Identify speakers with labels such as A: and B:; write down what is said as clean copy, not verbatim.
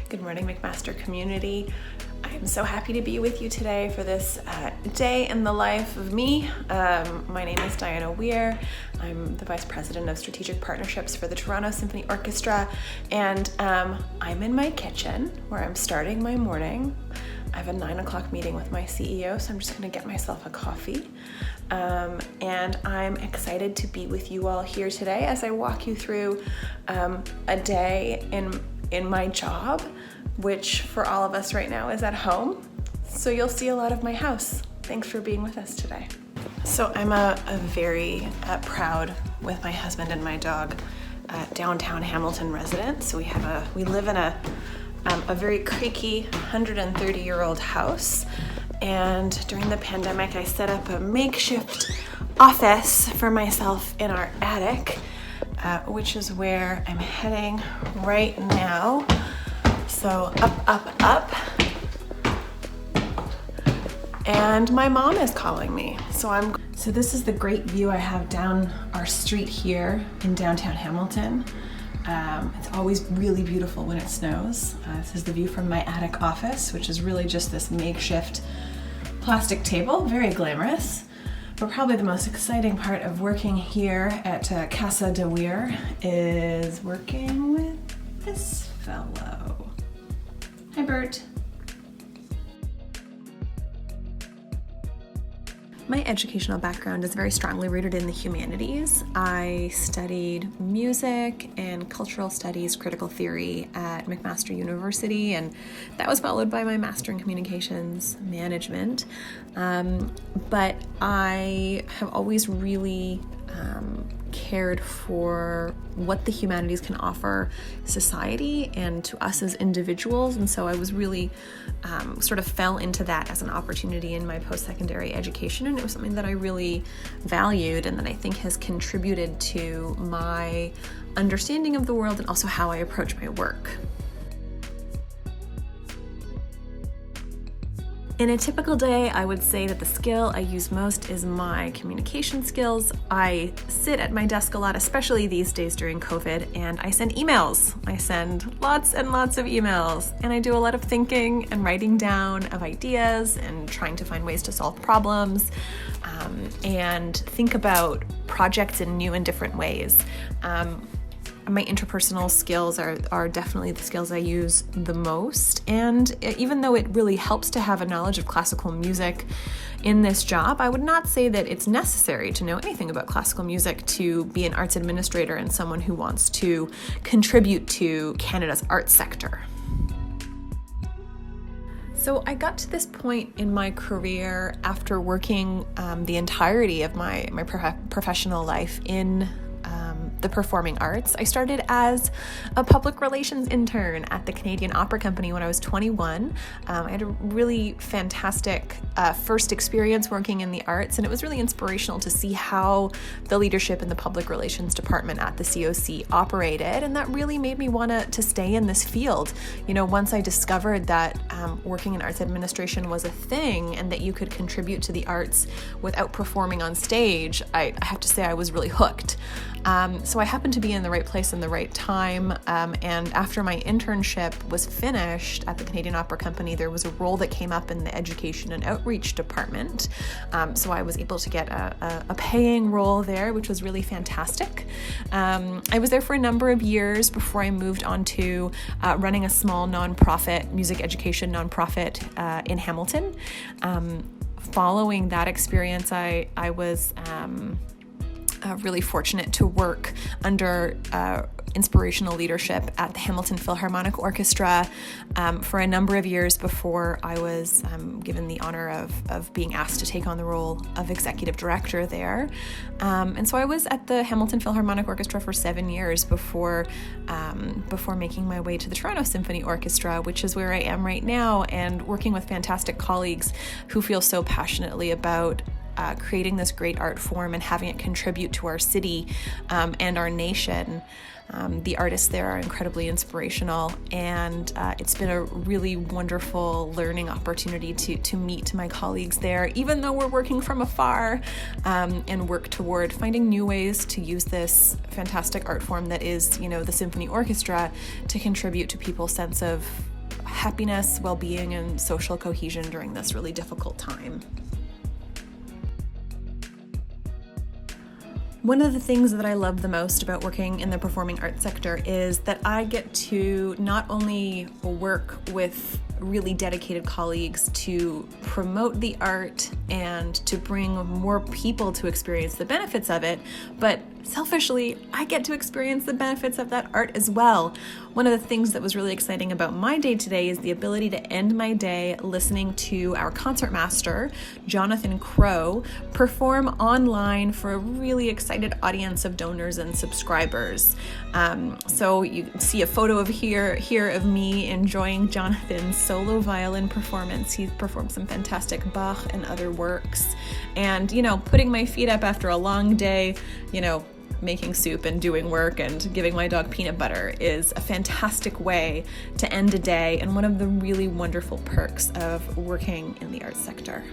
A: Good morning, McMaster community. I'm so happy to be with you today for this day in the life of me. My name is Weir. I'm the Vice President of Strategic Partnerships for the Toronto Symphony Orchestra, and I'm in my kitchen where I'm starting my morning. I have a 9 o'clock meeting with my CEO, so I'm just going to get myself a coffee. And I'm excited to be with you all here today as I walk you through a day in my job, which for all of us right now is at home. So you'll see a lot of my house. Thanks for being with us today. So I'm a very proud, with my husband and my dog, downtown Hamilton resident. So we live in a very creaky 130-year-old house. And during the pandemic, I set up a makeshift office for myself in our attic, which is where I'm heading right now. So up. And my mom is calling me. So this is the great view I have down our street here in downtown Hamilton. It's always really beautiful when it snows. This is the view from my attic office, which is really just this makeshift plastic table, very glamorous. But probably the most exciting part of working here at Casa de Weir is working with this fellow. Hi, Bert. My educational background is very strongly rooted in the humanities. I studied music and cultural studies, critical theory at McMaster University, and that was followed by my Master in Communications Management. But I have always really cared for what the humanities can offer society and to us as individuals, and so I was really sort of fell into that as an opportunity in my post-secondary education, and it was something that I really valued and that I think has contributed to my understanding of the world and also how I approach my work. In a typical day, I would say that the skill I use most is my communication skills. I sit at my desk a lot, especially these days during COVID, and I send emails. I send lots and lots of emails, and I do a lot of thinking and writing down of ideas and trying to find ways to solve problems and think about projects in new and different ways. My interpersonal skills are definitely the skills I use the most, and even though it really helps to have a knowledge of classical music in this job, I would not say that it's necessary to know anything about classical music to be an arts administrator and someone who wants to contribute to Canada's arts sector. So I got to this point in my career after working the entirety of my professional life in the performing arts. I started as a public relations intern at the Canadian Opera Company when I was 21. I had a really fantastic first experience working in the arts, and it was really inspirational to see how the leadership in the public relations department at the COC operated, and that really made me want to stay in this field. You know, once I discovered that working in arts administration was a thing and that you could contribute to the arts without performing on stage, I have to say I was really hooked. So I happened to be in the right place in the right time, and after my internship was finished at the Canadian Opera Company, there was a role that came up in the Education and Outreach Department. So I was able to get a paying role there, which was really fantastic. I was there for a number of years before I moved on to running a small nonprofit, music education nonprofit in Hamilton. Following that experience, I was really fortunate to work under inspirational leadership at the Hamilton Philharmonic Orchestra for a number of years before I was given the honor of being asked to take on the role of executive director there. And so I was at the Hamilton Philharmonic Orchestra for 7 years before making my way to the Toronto Symphony Orchestra, which is where I am right now, and working with fantastic colleagues who feel so passionately about creating this great art form and having it contribute to our city and our nation. The artists there are incredibly inspirational, and it's been a really wonderful learning opportunity to meet my colleagues there, even though we're working from afar, and work toward finding new ways to use this fantastic art form that is, the symphony orchestra to contribute to people's sense of happiness, well-being, and social cohesion during this really difficult time. One of the things that I love the most about working in the performing arts sector is that I get to not only work with really dedicated colleagues to promote the art and to bring more people to experience the benefits of it, but selfishly, I get to experience the benefits of that art as well. One of the things that was really exciting about my day today is the ability to end my day listening to our concertmaster, Jonathan Crow, perform online for a really excited audience of donors and subscribers. So you see a photo of here of me enjoying Jonathan's solo violin performance. He's performed some fantastic Bach and other works. And, putting my feet up after a long day, making soup and doing work and giving my dog peanut butter is a fantastic way to end a day, and one of the really wonderful perks of working in the arts sector.